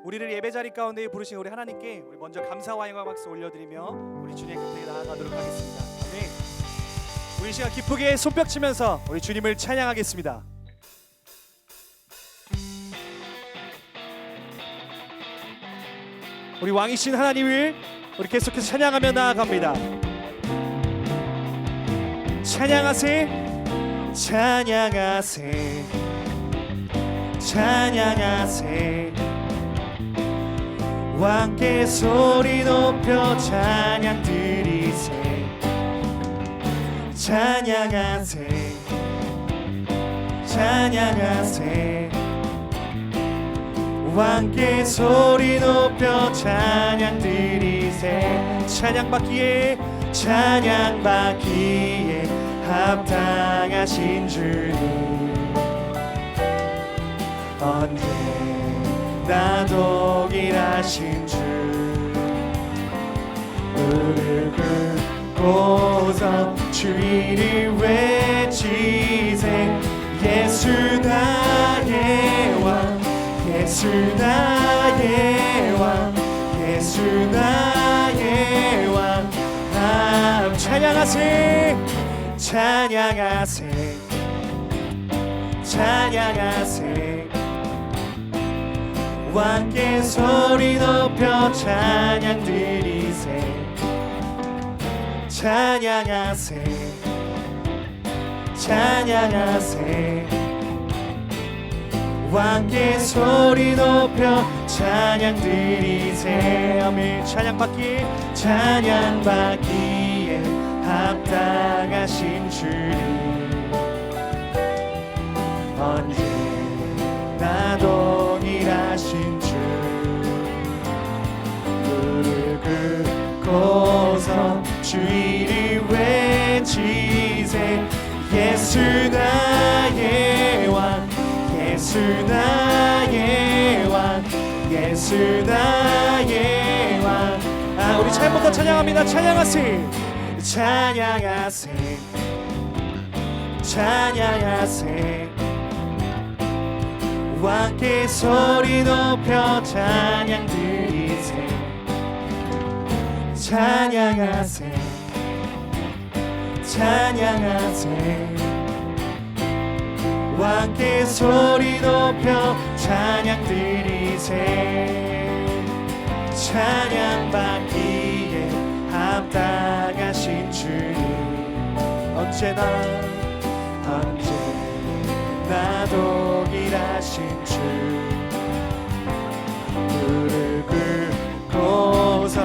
우리를 예배자리 가운데 부르신 우리 하나님께 우리 먼저 감사와 영광 박수 올려드리며 우리 주님의 곁에 나아가도록 하겠습니다. 아멘. 우리 이 시간 기쁘게 손뼉 치면서 우리 주님을 찬양하겠습니다. 우리 왕이신 하나님을 우리 계속해서 찬양하며 나아갑니다. 찬양하세, 찬양하세, 찬양하세. 왕께 소리 높여 찬양 드리세. 찬양하세, 찬양하세. 왕께 소리 높여 찬양 드리세. 찬양받기에 찬양받기에 합당하신 주님, 언제나 동일하신 주. 무릎 꿇고서 주 이름 외치세. 예수 나의 왕, 예수 나의 왕, 예수 나의 왕. 찬양하세, 찬양하세, 찬양하세. 왕께 소리 높여 찬양 드리세. 찬양하세, 찬양하세. 왕께 소리 높여 찬양 드리세. 아멘. 찬양받기에 찬양받기에 합당하신 주님, 언제나 동일하신 주. 무릎 꿇고서 주 이름 외치세. 예수 나의 왕, 예수 나의 왕, 예수 나의 왕. 우리 처음부터 찬양합니다. 찬양하세, 찬양하세, 찬양하세. 왕께 소리 높여 찬양 드리세. 찬양하세, 찬양하세. 왕께 소리 높여 찬양 드리세. 찬양받기에 합당하신 주님, 언제나 동일하신 주. 무릎 꿇고서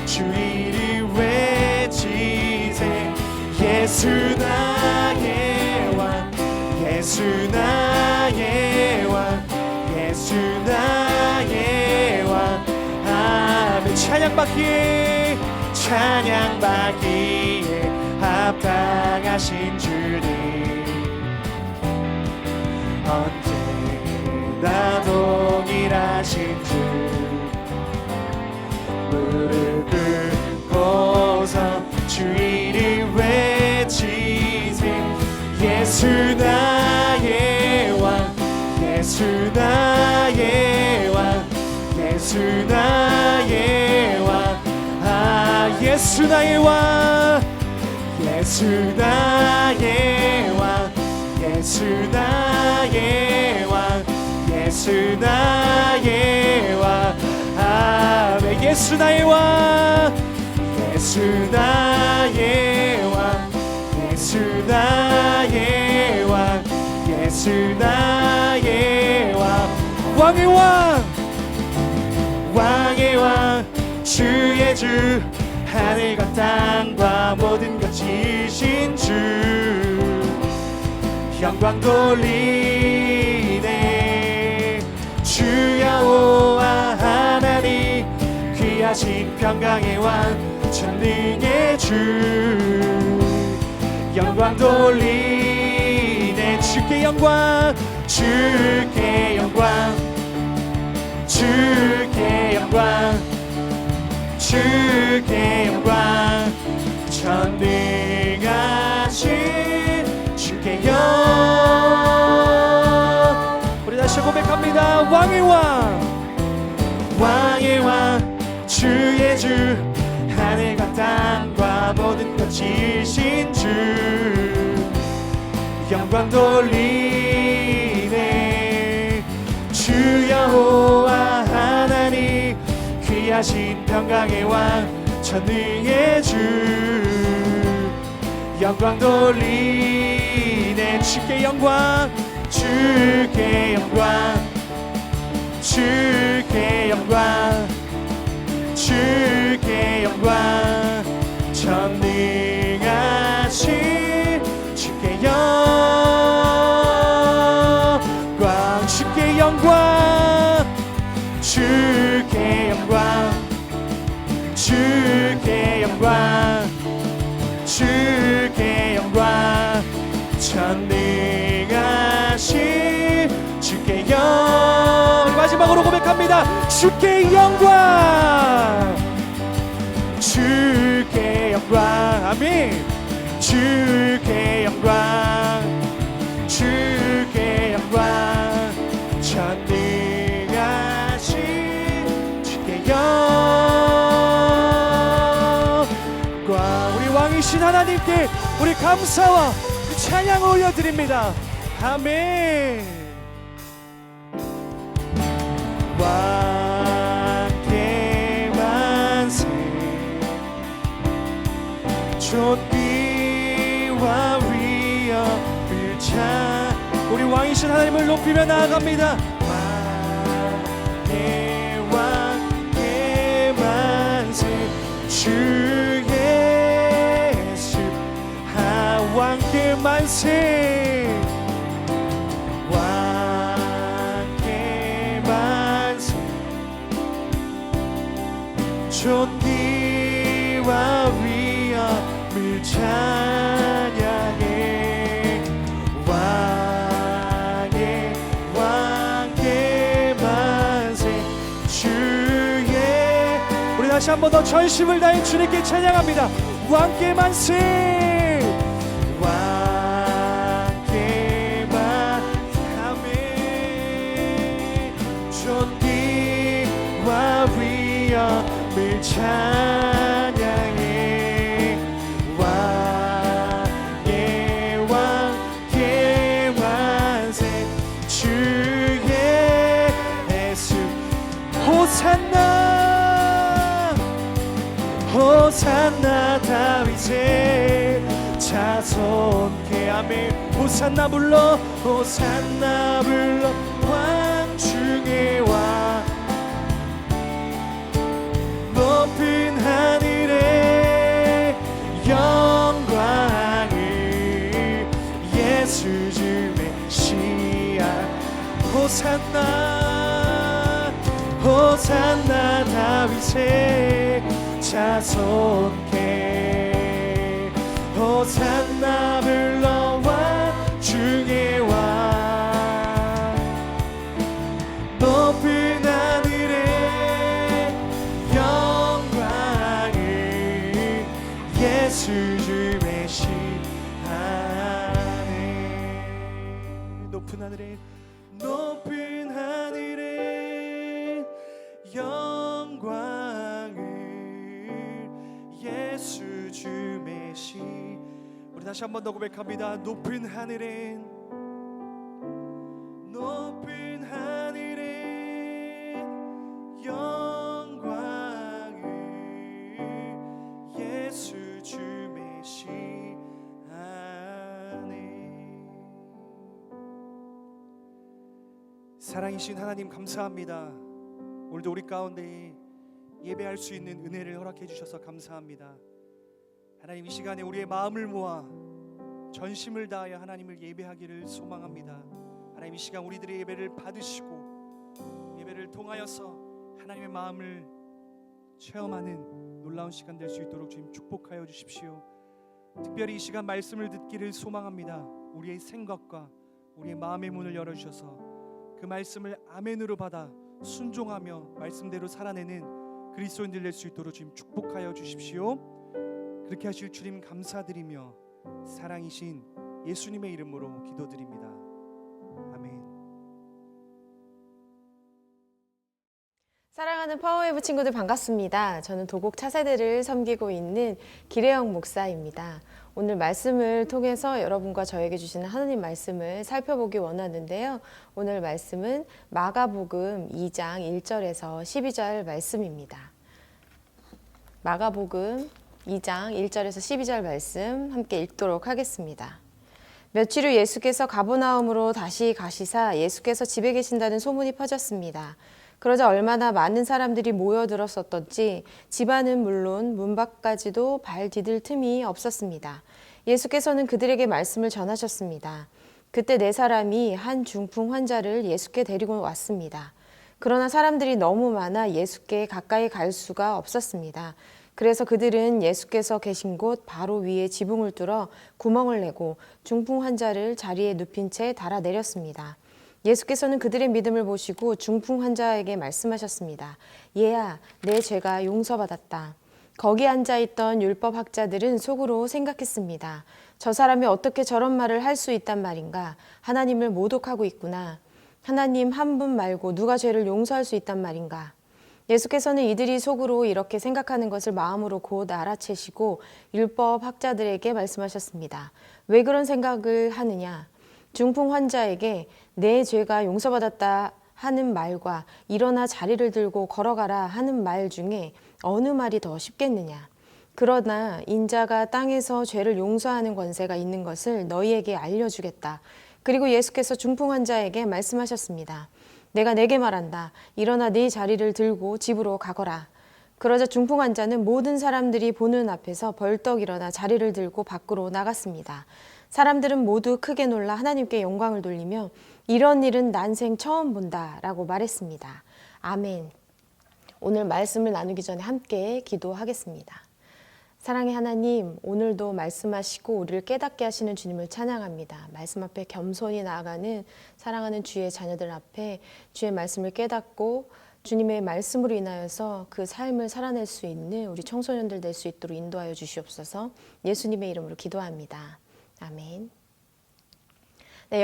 주 이름 외치세. 예수 나의 왕, 예수 나의 왕, 예수 나의 왕. 아멘. 찬양받기에 찬양받기에 합당하신 주님, 언제나 동일하신 주. 무릎 꿇고서 주 이름 외치세. 예수 나의 왕, 예수 나의 왕, 예수 나의 왕. 예수 나의 왕, 예수 나의 왕, 예수 나의 왕, 예수 나의 왕. 아멘. 예수 나의 왕, 예수 나의 왕, 예수 나의 왕, 예수 나의 왕. 왕의 왕, 왕의 왕, 주의 주, 하늘과 땅과 모든 것 지으신 주. 영광 돌리네. 주 여호와 하나님, 귀하신 평강의 왕, 전능의 주. 영광 돌리네. 주께 영광, 주께 영광, 주께 영광, 주께 영광. 전능하신 주께 영광. 우리 다시 고백합니다. 왕의 왕, 주 하늘과 땅과 모든 것 지으신 주 영광 돌리네. 주 여호와 하나님 귀하신 평강의 왕 전능의 주 영광 돌리네. 주께 영광 주께 영광 주께 영광 주께 영광 전능하신 주께 영광 주께 영광 주께 영광 주께 영광 주께 영광 전능하신 주께 영광. 마지막으로 고백합니다. 주께 영광 주께 영광. 아멘. 주께 영광 주께 영광 전능하신 주께 영광. 우리 왕이신 하나님께 우리 감사와 찬양을 올려드립니다. 아멘. 왕께 만세 존귀와 위엄을 찬. 우리 왕이신 하나님을 높이며 나아갑니다. 왕께 만세 주 예수 왕께 만세 왕께 만세 존귀와 위엄을 찬양해. 왕께 만세 주의. 우리 다시 한 번 더 전심을 다해 주님께 찬양합니다. 왕께 만세 왕께 만세 존귀와 위엄을 찬양해. 왕께 만세 주 예수 호산나 호산나 다윗의 자손께. 아멘. 호산나 불러 호산나 불러 왕중의 왕 높은 하늘의 영광을 예수 주 메시아. 호산나 호산나 다윗의 자손께. 호산나 불러 왕중의 왕 높은 하늘의 영광을 예수 주 메시아네. 높은 하늘의 영광을 예수 주 메시. 우리 다시 한 번 더 고백합니다. 높은 하늘의 영광을 예수 주 메시아네. 사랑이신 하나님 감사합니다. 오늘도 우리 가운데 예배할 수 있는 은혜를 허락해 주셔서 감사합니다. 하나님, 이 시간에 우리의 마음을 모아 전심을 다하여 하나님을 예배하기를 소망합니다. 하나님, 이 시간 우리들의 예배를 받으시고 예배를 통하여서 하나님의 마음을 체험하는 놀라운 시간 될 수 있도록 주님 축복하여 주십시오. 특별히 이 시간 말씀을 듣기를 소망합니다. 우리의 생각과 우리의 마음의 문을 열어주셔서 그 말씀을 아멘으로 받아 순종하며 말씀대로 살아내는 그리스도인들 될 수 있도록 주님 축복하여 주십시오. 그렇게 하실 주님 감사드리며 사랑이신 예수님의 이름으로 기도드립니다. 아멘. 사랑하는 파워웨이브 친구들 반갑습니다. 저는 도곡 차세대를 섬기고 있는 기래영 목사입니다. 오늘 말씀을 통해서 여러분과 저에게 주시는 하나님 말씀을 살펴보기 원하는데요. 오늘 말씀은 마가복음 2장 1절에서 12절 말씀입니다. 마가복음 2장 1절에서 12절 말씀 함께 읽도록 하겠습니다. 며칠 후 예수께서 가버나움으로 다시 가시사 예수께서 집에 계신다는 소문이 퍼졌습니다. 그러자 얼마나 많은 사람들이 모여들었었던지 집안은 물론 문 밖까지도 발 디딜 틈이 없었습니다. 예수께서는 그들에게 말씀을 전하셨습니다. 그때 네 사람이 한 중풍 환자를 예수께 데리고 왔습니다. 그러나 사람들이 너무 많아 예수께 가까이 갈 수가 없었습니다. 그래서 그들은 예수께서 계신 곳 바로 위에 지붕을 뚫어 구멍을 내고 중풍 환자를 자리에 눕힌 채 달아내렸습니다. 예수께서는 그들의 믿음을 보시고 중풍 환자에게 말씀하셨습니다. 얘야, 내 죄가 용서받았다. 거기 앉아있던 율법학자들은 속으로 생각했습니다. 저 사람이 어떻게 저런 말을 할 수 있단 말인가? 하나님을 모독하고 있구나. 하나님 한 분 말고 누가 죄를 용서할 수 있단 말인가? 예수께서는 이들이 속으로 이렇게 생각하는 것을 마음으로 곧 알아채시고 율법학자들에게 말씀하셨습니다. 왜 그런 생각을 하느냐? 중풍 환자에게 내 죄가 용서받았다 하는 말과 일어나 자리를 들고 걸어가라 하는 말 중에 어느 말이 더 쉽겠느냐. 그러나 인자가 땅에서 죄를 용서하는 권세가 있는 것을 너희에게 알려주겠다. 그리고 예수께서 중풍 환자에게 말씀하셨습니다. 내가 내게 말한다. 일어나 네 자리를 들고 집으로 가거라. 그러자 중풍 환자는 모든 사람들이 보는 앞에서 벌떡 일어나 자리를 들고 밖으로 나갔습니다. 사람들은 모두 크게 놀라 하나님께 영광을 돌리며 이런 일은 난생 처음 본다라고 말했습니다. 아멘. 오늘 말씀을 나누기 전에 함께 기도하겠습니다. 사랑의 하나님, 오늘도 말씀하시고 우리를 깨닫게 하시는 주님을 찬양합니다. 말씀 앞에 겸손히 나아가는 사랑하는 주의 자녀들 앞에 주의 말씀을 깨닫고 주님의 말씀으로 인하여서 그 삶을 살아낼 수 있는 우리 청소년들 될 수 있도록 인도하여 주시옵소서. 예수님의 이름으로 기도합니다. 아멘. 네,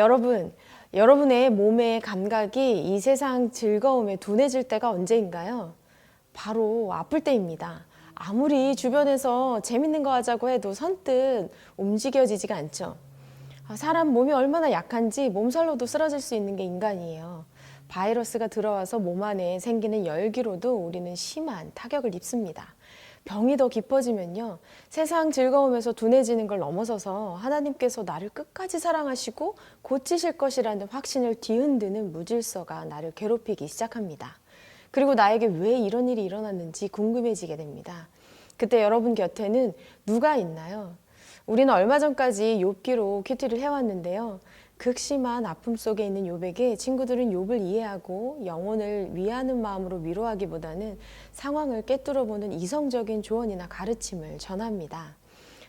여러분의 몸의 감각이 이 세상 즐거움에 둔해질 때가 언제인가요? 바로 아플 때입니다. 아무리 주변에서 재밌는 거 하자고 해도 선뜻 움직여지지가 않죠. 사람 몸이 얼마나 약한지 몸살로도 쓰러질 수 있는 게 인간이에요. 바이러스가 들어와서 몸 안에 생기는 열기로도 우리는 심한 타격을 입습니다. 병이 더 깊어지면요, 세상 즐거움에서 둔해지는 걸 넘어서서 하나님께서 나를 끝까지 사랑하시고 고치실 것이라는 확신을 뒤흔드는 무질서가 나를 괴롭히기 시작합니다. 그리고 나에게 왜 이런 일이 일어났는지 궁금해지게 됩니다. 그때 여러분 곁에는 누가 있나요? 우리는 얼마 전까지 욥기로 큐티를 해왔는데요. 극심한 아픔 속에 있는 욥에게 친구들은 욥을 이해하고 영혼을 위하는 마음으로 위로하기보다는 상황을 꿰뚫어보는 이성적인 조언이나 가르침을 전합니다.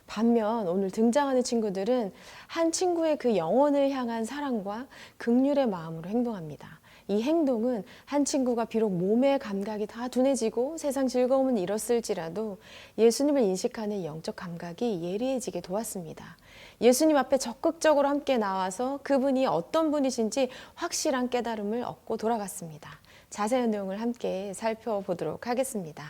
반면 오늘 등장하는 친구들은 한 친구의 그 영혼을 향한 사랑과 긍휼의 마음으로 행동합니다. 이 행동은 한 친구가 비록 몸의 감각이 다 둔해지고 세상 즐거움은 잃었을지라도 예수님을 인식하는 영적 감각이 예리해지게 도왔습니다. 예수님 앞에 적극적으로 함께 나와서 그분이 어떤 분이신지 확실한 깨달음을 얻고 돌아갔습니다. 자세한 내용을 함께 살펴보도록 하겠습니다.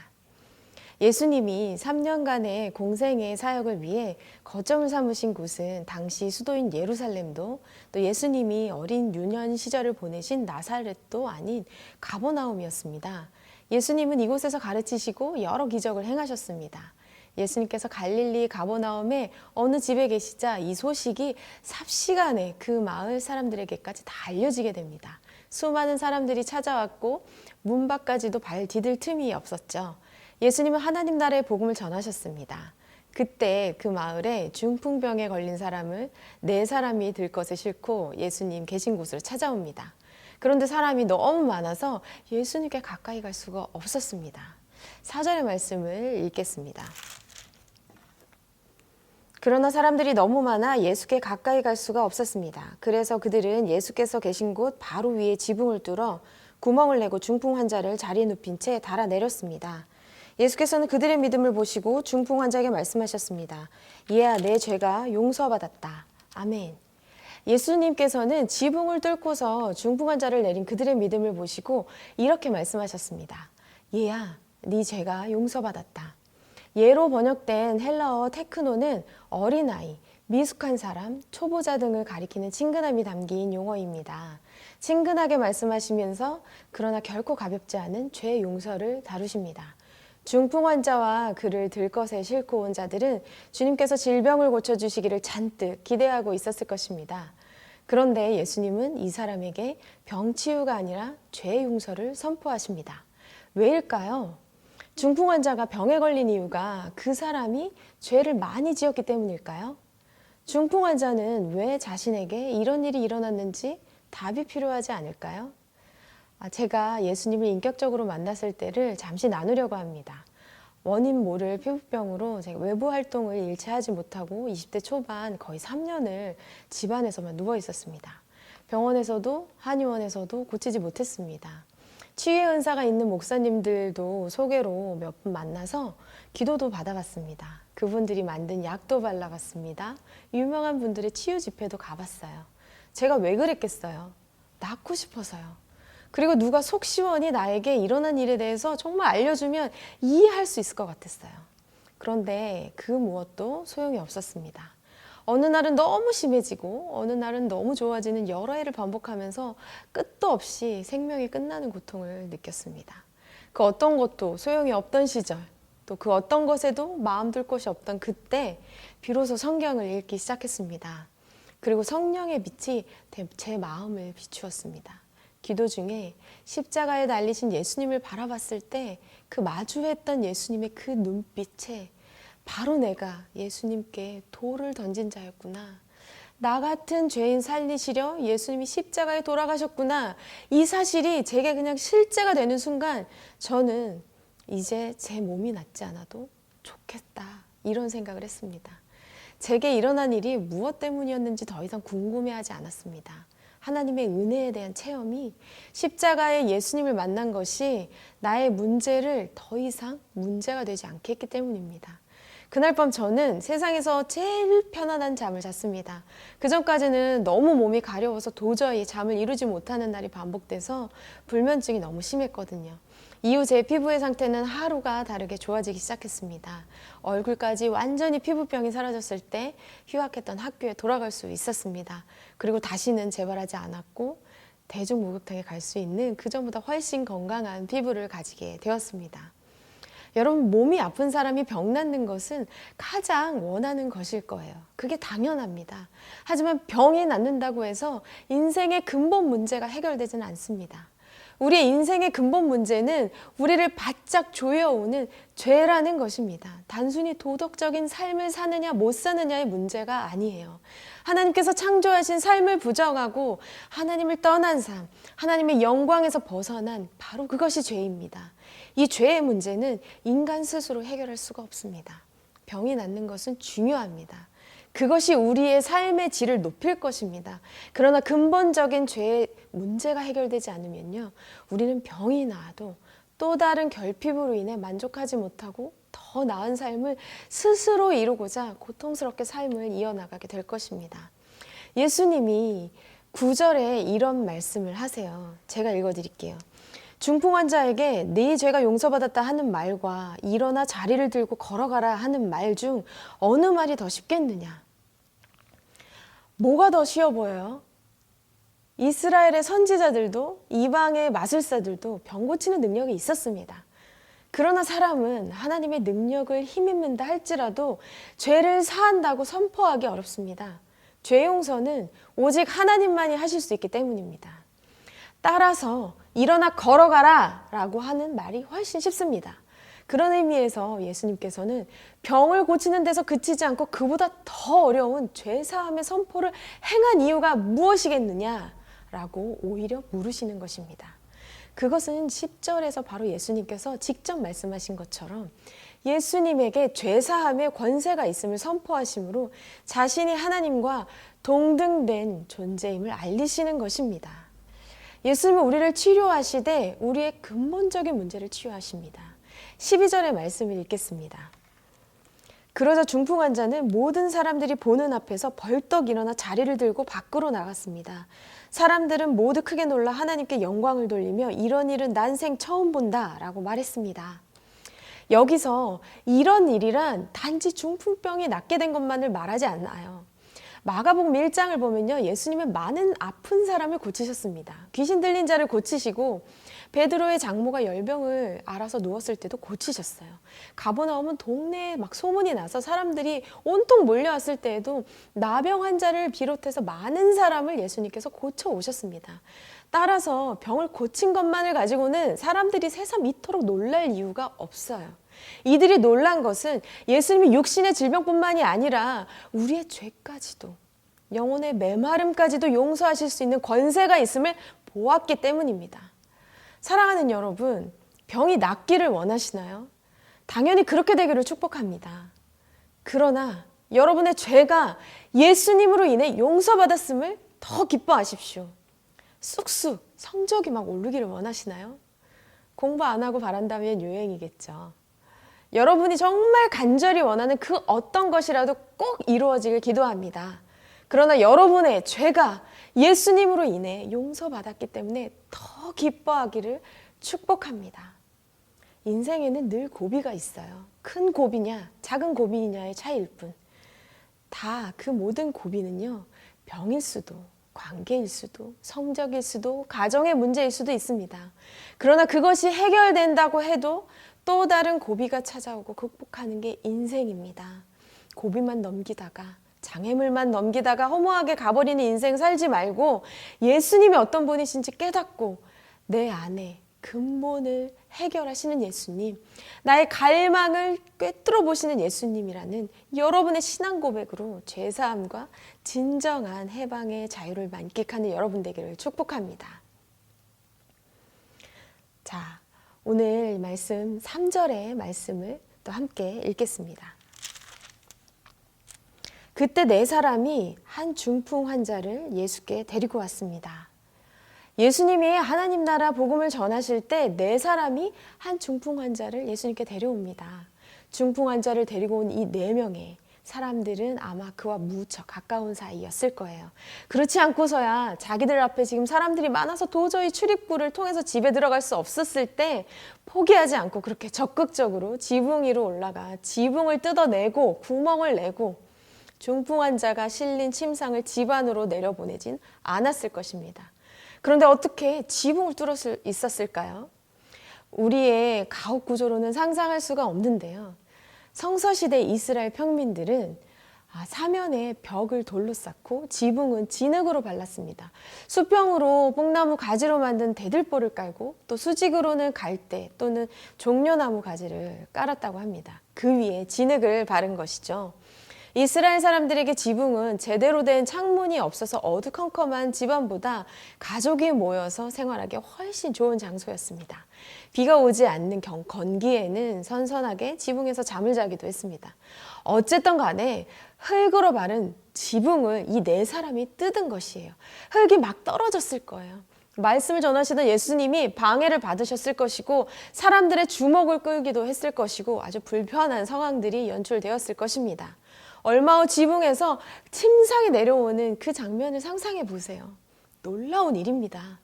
예수님이 3년간의 공생의 사역을 위해 거점을 삼으신 곳은 당시 수도인 예루살렘도 또 예수님이 어린 유년 시절을 보내신 나사렛도 아닌 가버나움이었습니다. 예수님은 이곳에서 가르치시고 여러 기적을 행하셨습니다. 예수님께서 갈릴리 가버나움에 어느 집에 계시자 이 소식이 삽시간에 그 마을 사람들에게까지 다 알려지게 됩니다. 수많은 사람들이 찾아왔고 문 밖까지도 발 디딜 틈이 없었죠. 예수님은 하나님 나라의 복음을 전하셨습니다. 그때 그 마을에 중풍병에 걸린 사람을 4사람이 들것에 싣고 예수님 계신 곳으로 찾아옵니다. 그런데 사람이 너무 많아서 예수님께 가까이 갈 수가 없었습니다. 4절의 말씀을 읽겠습니다. 그러나 사람들이 너무 많아 예수께 가까이 갈 수가 없었습니다. 그래서 그들은 예수께서 계신 곳 바로 위에 지붕을 뚫어 구멍을 내고 중풍 환자를 자리에 눕힌 채 달아내렸습니다. 예수께서는 그들의 믿음을 보시고 중풍 환자에게 말씀하셨습니다. 얘야, 내 죄가 용서받았다. 아멘. 예수님께서는 지붕을 뚫고서 중풍 환자를 내린 그들의 믿음을 보시고 이렇게 말씀하셨습니다. 얘야, 네 죄가 용서받았다. 예로 번역된 헬라어 테크노는 어린아이, 미숙한 사람, 초보자 등을 가리키는 친근함이 담긴 용어입니다. 친근하게 말씀하시면서 그러나 결코 가볍지 않은 죄 용서를 다루십니다. 중풍 환자와 그를 들것에 싣고 온 자들은 주님께서 질병을 고쳐주시기를 잔뜩 기대하고 있었을 것입니다. 그런데 예수님은 이 사람에게 병치유가 아니라 죄 용서를 선포하십니다. 왜일까요? 중풍 환자가 병에 걸린 이유가 그 사람이 죄를 많이 지었기 때문일까요? 중풍 환자는 왜 자신에게 이런 일이 일어났는지 답이 필요하지 않을까요? 제가 예수님을 인격적으로 만났을 때를 잠시 나누려고 합니다. 원인 모를 피부병으로 제가 외부 활동을 일체 하지 못하고 20대 초반 거의 3년을 집안에서만 누워 있었습니다. 병원에서도 한의원에서도 고치지 못했습니다. 치유의 은사가 있는 목사님들도 소개로 몇 분 만나서 기도도 받아봤습니다. 그분들이 만든 약도 발라봤습니다. 유명한 분들의 치유 집회도 가봤어요. 제가 왜 그랬겠어요? 낫고 싶어서요. 그리고 누가 속 시원히 나에게 일어난 일에 대해서 정말 알려주면 이해할 수 있을 것 같았어요. 그런데 그 무엇도 소용이 없었습니다. 어느 날은 너무 심해지고 어느 날은 너무 좋아지는 여러 해를 반복하면서 끝도 없이 생명이 끝나는 고통을 느꼈습니다. 그 어떤 것도 소용이 없던 시절, 또 그 어떤 것에도 마음 둘 곳이 없던 그때 비로소 성경을 읽기 시작했습니다. 그리고 성령의 빛이 제 마음을 비추었습니다. 기도 중에 십자가에 달리신 예수님을 바라봤을 때 그 마주했던 예수님의 그 눈빛에 바로 내가 예수님께 돌을 던진 자였구나. 나 같은 죄인 살리시려 예수님이 십자가에 돌아가셨구나. 이 사실이 제게 그냥 실제가 되는 순간 저는 이제 제 몸이 낫지 않아도 좋겠다. 이런 생각을 했습니다. 제게 일어난 일이 무엇 때문이었는지 더 이상 궁금해하지 않았습니다. 하나님의 은혜에 대한 체험이 십자가에 예수님을 만난 것이 나의 문제를 더 이상 문제가 되지 않게 했기 때문입니다. 그날 밤 저는 세상에서 제일 편안한 잠을 잤습니다. 그전까지는 너무 몸이 가려워서 도저히 잠을 이루지 못하는 날이 반복돼서 불면증이 너무 심했거든요. 이후 제 피부의 상태는 하루가 다르게 좋아지기 시작했습니다. 얼굴까지 완전히 피부병이 사라졌을 때 휴학했던 학교에 돌아갈 수 있었습니다. 그리고 다시는 재발하지 않았고 대중목욕탕에 갈 수 있는 그전보다 훨씬 건강한 피부를 가지게 되었습니다. 여러분, 몸이 아픈 사람이 병 낫는 것은 가장 원하는 것일 거예요. 그게 당연합니다. 하지만 병이 낫는다고 해서 인생의 근본 문제가 해결되지는 않습니다. 우리의 인생의 근본 문제는 우리를 바짝 조여오는 죄라는 것입니다. 단순히 도덕적인 삶을 사느냐 못 사느냐의 문제가 아니에요. 하나님께서 창조하신 삶을 부정하고 하나님을 떠난 삶, 하나님의 영광에서 벗어난 바로 그것이 죄입니다. 이 죄의 문제는 인간 스스로 해결할 수가 없습니다. 병이 낫는 것은 중요합니다. 그것이 우리의 삶의 질을 높일 것입니다. 그러나 근본적인 죄의 문제가 해결되지 않으면요, 우리는 병이 나아도 또 다른 결핍으로 인해 만족하지 못하고 더 나은 삶을 스스로 이루고자 고통스럽게 삶을 이어나가게 될 것입니다. 예수님이 9절에 이런 말씀을 하세요. 제가 읽어드릴게요. 중풍 환자에게 네 죄가 용서받았다 하는 말과 일어나 자리를 들고 걸어가라 하는 말 중 어느 말이 더 쉽겠느냐? 뭐가 더 쉬워 보여요? 이스라엘의 선지자들도 이방의 마술사들도 병 고치는 능력이 있었습니다. 그러나 사람은 하나님의 능력을 힘입는다 할지라도 죄를 사한다고 선포하기 어렵습니다. 죄 용서는 오직 하나님만이 하실 수 있기 때문입니다. 따라서 일어나 걸어가라 라고 하는 말이 훨씬 쉽습니다. 그런 의미에서 예수님께서는 병을 고치는 데서 그치지 않고 그보다 더 어려운 죄사함의 선포를 행한 이유가 무엇이겠느냐라고 오히려 물으시는 것입니다. 그것은 10절에서 바로 예수님께서 직접 말씀하신 것처럼 예수님에게 죄사함의 권세가 있음을 선포하심으로 자신이 하나님과 동등된 존재임을 알리시는 것입니다. 예수님은 우리를 치료하시되 우리의 근본적인 문제를 치유하십니다. 12절의 말씀을 읽겠습니다. 그러자 중풍 환자는 모든 사람들이 보는 앞에서 벌떡 일어나 자리를 들고 밖으로 나갔습니다. 사람들은 모두 크게 놀라 하나님께 영광을 돌리며 이런 일은 난생 처음 본다라고 말했습니다. 여기서 이런 일이란 단지 중풍병이 낫게 된 것만을 말하지 않아요. 마가복음 1장을 보면요, 예수님은 많은 아픈 사람을 고치셨습니다. 귀신 들린 자를 고치시고 베드로의 장모가 열병을 앓아서 누웠을 때도 고치셨어요. 가버나움은 동네에 막 소문이 나서 사람들이 온통 몰려왔을 때에도 나병 환자를 비롯해서 많은 사람을 예수님께서 고쳐 오셨습니다. 따라서 병을 고친 것만을 가지고는 사람들이 새삼 이토록 놀랄 이유가 없어요. 이들이 놀란 것은 예수님이 육신의 질병뿐만이 아니라 우리의 죄까지도, 영혼의 메마름까지도 용서하실 수 있는 권세가 있음을 보았기 때문입니다. 사랑하는 여러분, 병이 낫기를 원하시나요? 당연히 그렇게 되기를 축복합니다. 그러나 여러분의 죄가 예수님으로 인해 용서받았음을 더 기뻐하십시오. 쑥쑥 성적이 막 오르기를 원하시나요? 공부 안 하고 바란다면 유행이겠죠. 여러분이 정말 간절히 원하는 그 어떤 것이라도 꼭 이루어지길 기도합니다. 그러나 여러분의 죄가 예수님으로 인해 용서받았기 때문에 더 기뻐하기를 축복합니다. 인생에는 늘 고비가 있어요. 큰 고비냐 작은 고비냐의 차이일 뿐. 다 그 모든 고비는요, 병일 수도, 관계일 수도, 성적일 수도, 가정의 문제일 수도 있습니다. 그러나 그것이 해결된다고 해도 또 다른 고비가 찾아오고 극복하는 게 인생입니다. 고비만 넘기다가, 장애물만 넘기다가 허무하게 가버리는 인생 살지 말고 예수님이 어떤 분이신지 깨닫고 내 안에 근본을 해결하시는 예수님, 나의 갈망을 꿰뚫어 보시는 예수님이라는 여러분의 신앙 고백으로 죄사함과 진정한 해방의 자유를 만끽하는 여러분 되기를 축복합니다. 자, 오늘 말씀 3절의 말씀을 또 함께 읽겠습니다. 그때 네 사람이 한 중풍 환자를 예수께 데리고 왔습니다. 예수님이 하나님 나라 복음을 전하실 때 네 사람이 한 중풍 환자를 예수님께 데려옵니다. 중풍 환자를 데리고 온 이 네 명의 사람들은 아마 그와 무척 가까운 사이였을 거예요. 그렇지 않고서야 자기들 앞에 지금 사람들이 많아서 도저히 출입구를 통해서 집에 들어갈 수 없었을 때 포기하지 않고 그렇게 적극적으로 지붕 위로 올라가 지붕을 뜯어내고 구멍을 내고 중풍 환자가 실린 침상을 집 안으로 내려보내진 않았을 것입니다. 그런데 어떻게 지붕을 뚫을 수 있었을까요? 우리의 가옥 구조로는 상상할 수가 없는데요. 성서시대 이스라엘 평민들은 사면에 벽을 돌로 쌓고 지붕은 진흙으로 발랐습니다. 수평으로 뽕나무 가지로 만든 대들보를 깔고 또 수직으로는 갈대 또는 종려나무 가지를 깔았다고 합니다. 그 위에 진흙을 바른 것이죠. 이스라엘 사람들에게 지붕은 제대로 된 창문이 없어서 어두컴컴한 집안보다 가족이 모여서 생활하기 훨씬 좋은 장소였습니다. 비가 오지 않는 건기에는 선선하게 지붕에서 잠을 자기도 했습니다. 어쨌든 간에 흙으로 바른 지붕을 이 네 사람이 뜯은 것이에요. 흙이 막 떨어졌을 거예요. 말씀을 전하시던 예수님이 방해를 받으셨을 것이고 사람들의 주목을 끌기도 했을 것이고 아주 불편한 상황들이 연출되었을 것입니다. 얼마 후 지붕에서 침상이 내려오는 그 장면을 상상해 보세요. 놀라운 일입니다.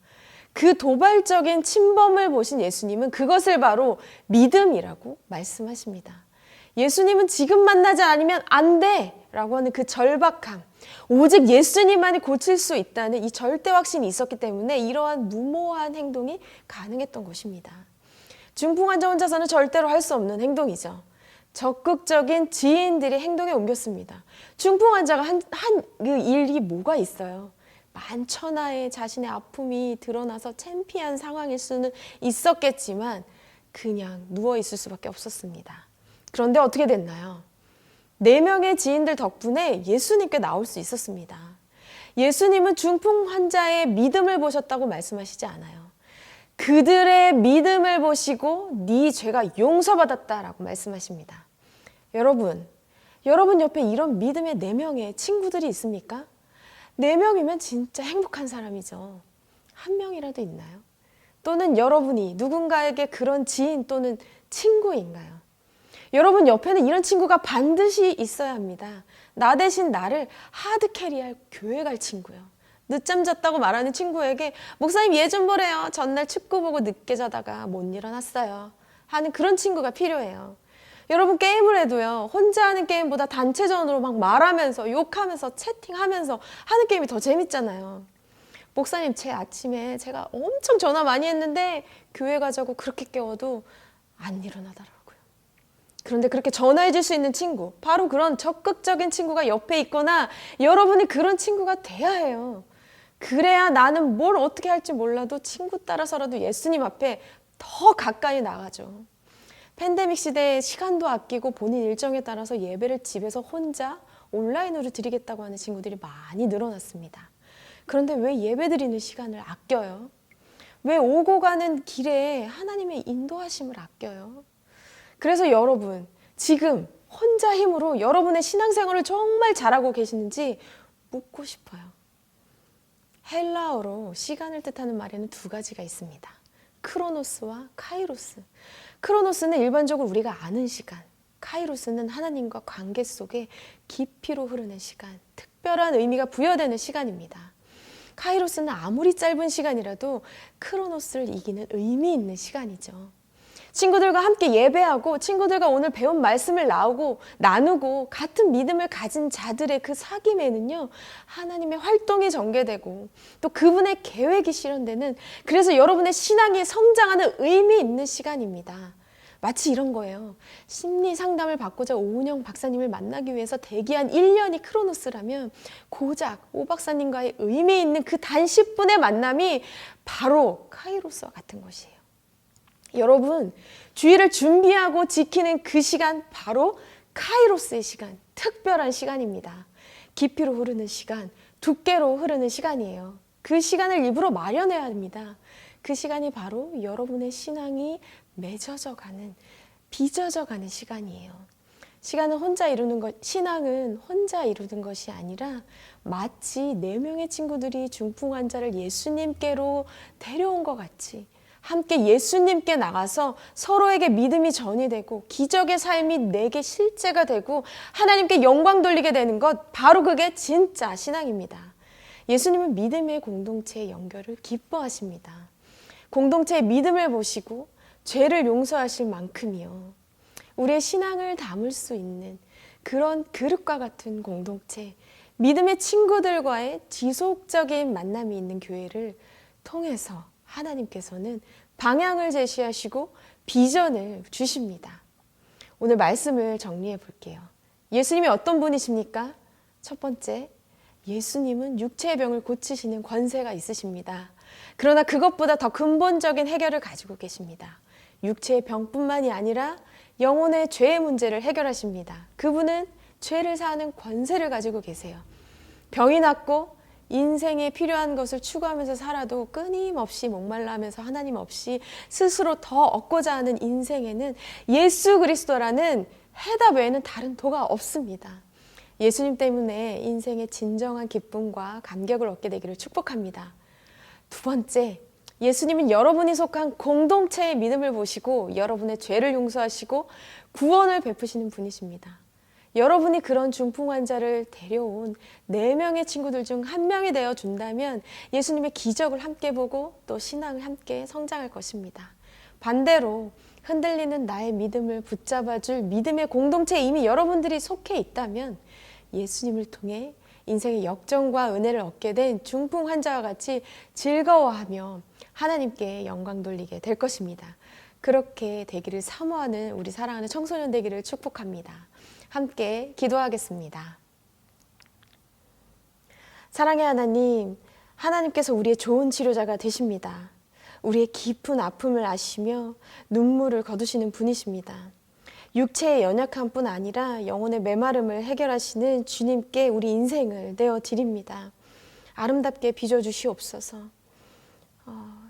그 도발적인 침범을 보신 예수님은 그것을 바로 믿음이라고 말씀하십니다. 예수님은 지금 만나지 않으면 안 돼! 라고 하는 그 절박함, 오직 예수님만이 고칠 수 있다는 이 절대 확신이 있었기 때문에 이러한 무모한 행동이 가능했던 것입니다. 중풍 환자 혼자서는 절대로 할 수 없는 행동이죠. 적극적인 지인들이 행동에 옮겼습니다. 중풍 환자가 한 그 일이 뭐가 있어요? 만천하에 자신의 아픔이 드러나서 창피한 상황일 수는 있었겠지만 그냥 누워있을 수밖에 없었습니다. 그런데 어떻게 됐나요? 4명의 지인들 덕분에 예수님께 나올 수 있었습니다. 예수님은 중풍 환자의 믿음을 보셨다고 말씀하시지 않아요. 그들의 믿음을 보시고 네 죄가 용서받았다라고 말씀하십니다. 여러분 옆에 이런 믿음의 4명의 친구들이 있습니까? 4명이면 진짜 행복한 사람이죠. 1명이라도 있나요? 또는 여러분이 누군가에게 그런 지인 또는 친구인가요? 여러분 옆에는 이런 친구가 반드시 있어야 합니다. 나 대신 나를 하드캐리할 교회 갈 친구요. 늦잠 잤다고 말하는 친구에게 목사님 얘 좀 보래요. 전날 축구 보고 늦게 자다가 못 일어났어요. 하는 그런 친구가 필요해요. 여러분 게임을 해도요. 혼자 하는 게임보다 단체전으로 막 말하면서 욕하면서 채팅하면서 하는 게임이 더 재밌잖아요. 목사님 제 아침에 제가 엄청 전화 많이 했는데 교회 가자고 그렇게 깨워도 안 일어나더라고요. 그런데 그렇게 전화해 줄 수 있는 친구, 바로 그런 적극적인 친구가 옆에 있거나 여러분이 그런 친구가 돼야 해요. 그래야 나는 뭘 어떻게 할지 몰라도 친구 따라서라도 예수님 앞에 더 가까이 나가죠. 팬데믹 시대에 시간도 아끼고 본인 일정에 따라서 예배를 집에서 혼자 온라인으로 드리겠다고 하는 친구들이 많이 늘어났습니다. 그런데 왜 예배 드리는 시간을 아껴요? 왜 오고 가는 길에 하나님의 인도하심을 아껴요? 그래서 여러분, 지금 혼자 힘으로 여러분의 신앙생활을 정말 잘하고 계시는지 묻고 싶어요. 헬라어로 시간을 뜻하는 말에는 두 가지가 있습니다. 크로노스와 카이로스. 크로노스는 일반적으로 우리가 아는 시간, 카이로스는 하나님과 관계 속에 깊이로 흐르는 시간, 특별한 의미가 부여되는 시간입니다. 카이로스는 아무리 짧은 시간이라도 크로노스를 이기는 의미 있는 시간이죠. 친구들과 함께 예배하고 친구들과 오늘 배운 말씀을 나누고 같은 믿음을 가진 자들의 그 사귐에는요, 하나님의 활동이 전개되고 또 그분의 계획이 실현되는, 그래서 여러분의 신앙이 성장하는 의미 있는 시간입니다. 마치 이런 거예요. 심리 상담을 받고자 오은영 박사님을 만나기 위해서 대기한 1년이 크로노스라면 고작 오 박사님과의 의미 있는 그 단 10분의 만남이 바로 카이로스와 같은 것이에요. 여러분, 주일을 준비하고 지키는 그 시간, 바로 카이로스의 시간, 특별한 시간입니다. 깊이로 흐르는 시간, 두께로 흐르는 시간이에요. 그 시간을 일부러 마련해야 합니다. 그 시간이 바로 여러분의 신앙이 맺어져 가는, 빚어져 가는 시간이에요. 신앙은 혼자 이루는 것이 아니라 마치 4명의 친구들이 중풍 환자를 예수님께로 데려온 것 같이 함께 예수님께 나가서 서로에게 믿음이 전이되고 기적의 삶이 내게 실제가 되고 하나님께 영광 돌리게 되는 것, 바로 그게 진짜 신앙입니다. 예수님은 믿음의 공동체의 연결을 기뻐하십니다. 공동체의 믿음을 보시고 죄를 용서하실 만큼이요, 우리의 신앙을 담을 수 있는 그런 그릇과 같은 공동체, 믿음의 친구들과의 지속적인 만남이 있는 교회를 통해서 하나님께서는 방향을 제시하시고 비전을 주십니다. 오늘 말씀을 정리해 볼게요. 예수님이 어떤 분이십니까? 첫 번째, 예수님은 육체의 병을 고치시는 권세가 있으십니다. 그러나 그것보다 더 근본적인 해결을 가지고 계십니다. 육체의 병뿐만이 아니라 영혼의 죄의 문제를 해결하십니다. 그분은 죄를 사하는 권세를 가지고 계세요. 병이 낫고 인생에 필요한 것을 추구하면서 살아도 끊임없이 목말라하면서 하나님 없이 스스로 더 얻고자 하는 인생에는 예수 그리스도라는 해답 외에는 다른 도가 없습니다. 예수님 때문에 인생의 진정한 기쁨과 감격을 얻게 되기를 축복합니다. 두 번째, 예수님은 여러분이 속한 공동체의 믿음을 보시고 여러분의 죄를 용서하시고 구원을 베푸시는 분이십니다. 여러분이 그런 중풍 환자를 데려온 4명의 친구들 중 1명이 되어 준다면 예수님의 기적을 함께 보고 또 신앙을 함께 성장할 것입니다. 반대로 흔들리는 나의 믿음을 붙잡아줄 믿음의 공동체에 이미 여러분들이 속해 있다면 예수님을 통해 인생의 역정과 은혜를 얻게 된 중풍 환자와 같이 즐거워하며 하나님께 영광 돌리게 될 것입니다. 그렇게 되기를 사모하는 우리 사랑하는 청소년 되기를 축복합니다. 함께 기도하겠습니다. 사랑의 하나님, 하나님께서 우리의 좋은 치료자가 되십니다. 우리의 깊은 아픔을 아시며 눈물을 거두시는 분이십니다. 육체의 연약함뿐 아니라 영혼의 메마름을 해결하시는 주님께 우리 인생을 내어드립니다. 아름답게 빚어주시옵소서.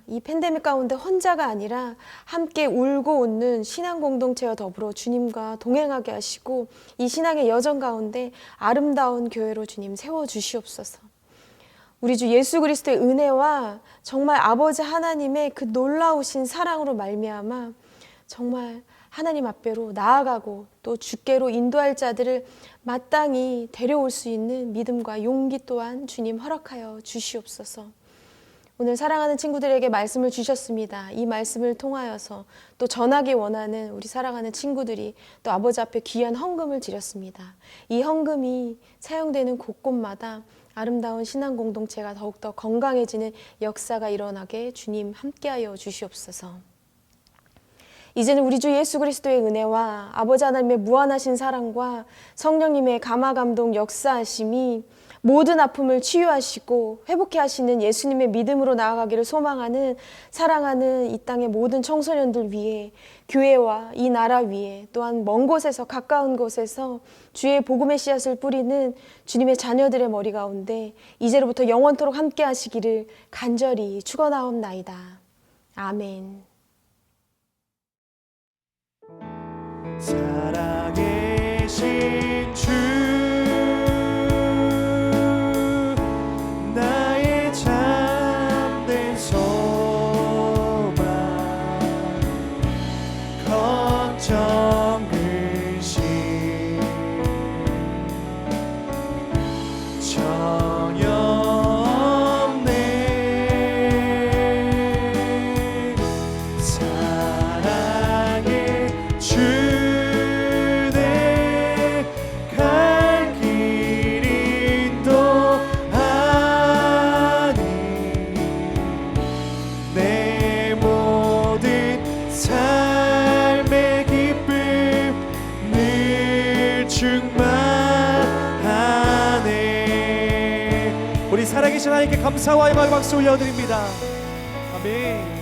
이 팬데믹 가운데 혼자가 아니라 함께 울고 웃는 신앙 공동체와 더불어 주님과 동행하게 하시고 이 신앙의 여정 가운데 아름다운 교회로 주님 세워주시옵소서. 우리 주 예수 그리스도의 은혜와 정말 아버지 하나님의 그 놀라우신 사랑으로 말미암아 정말 하나님 앞에로 나아가고 또 주께로 인도할 자들을 마땅히 데려올 수 있는 믿음과 용기 또한 주님 허락하여 주시옵소서. 오늘 사랑하는 친구들에게 말씀을 주셨습니다. 이 말씀을 통하여서 또 전하기 원하는 우리 사랑하는 친구들이 또 아버지 앞에 귀한 헌금을 드렸습니다. 이 헌금이 사용되는 곳곳마다 아름다운 신앙 공동체가 더욱더 건강해지는 역사가 일어나게 주님 함께하여 주시옵소서. 이제는 우리 주 예수 그리스도의 은혜와 아버지 하나님의 무한하신 사랑과 성령님의 감화감동 역사하심이 모든 아픔을 치유하시고 회복해 하시는 예수님의 믿음으로 나아가기를 소망하는 사랑하는 이 땅의 모든 청소년들 위해, 교회와 이 나라 위에, 또한 먼 곳에서 가까운 곳에서 주의 복음의 씨앗을 뿌리는 주님의 자녀들의 머리 가운데 이제로부터 영원토록 함께 하시기를 간절히 축원하옵나이다. 아멘. 살아계신 주 나의 참된 소망 걱정 근심 전혀 없네. 사랑의 주 우리 살아계신 하나님께 감사와 영광의 박수 올려드립니다. 아멘.